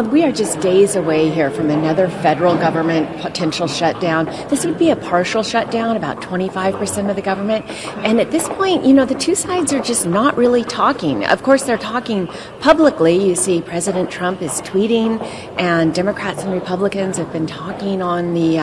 We are just days away here from another federal government potential shutdown. This would be a partial shutdown, about 25% of the government. And at this point, the two sides are just not really talking. Of course, they're talking publicly. You see President Trump is tweeting, and Democrats and Republicans have been talking on the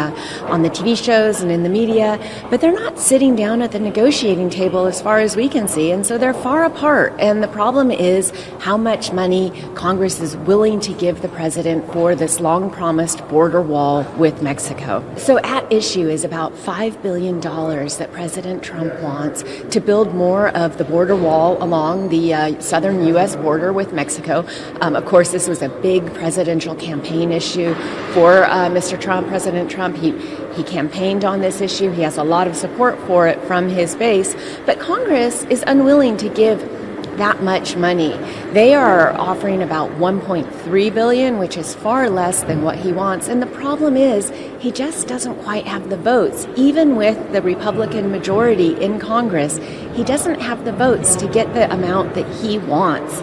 TV shows and in the media, but they're not sitting down at the negotiating table as far as we can see. And so they're far apart. And the problem is how much money Congress is willing to give the president for this long-promised border wall with Mexico. So at issue is about $5 billion that President Trump wants to build more of the border wall along the southern U.S. border with Mexico. Of course, this was a big presidential campaign issue for Mr. Trump, President Trump. He campaigned on this issue. He has a lot of support for it from his base, but Congress is unwilling to give that much money. They are offering about $1.3 billion, which is far less than what he wants. And the problem is he just doesn't quite have the votes. Even with the Republican majority in Congress, he doesn't have the votes to get the amount that he wants.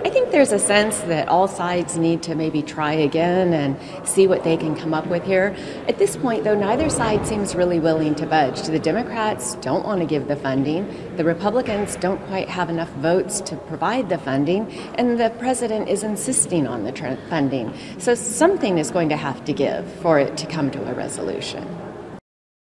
I think there's a sense that all sides need to maybe try again and see what they can come up with here. At this point, though, neither side seems really willing to budge. The Democrats don't want to give the funding. The Republicans don't quite have enough votes to provide the funding, and the president is insisting on the funding. So something is going to have to give for it to come to a resolution.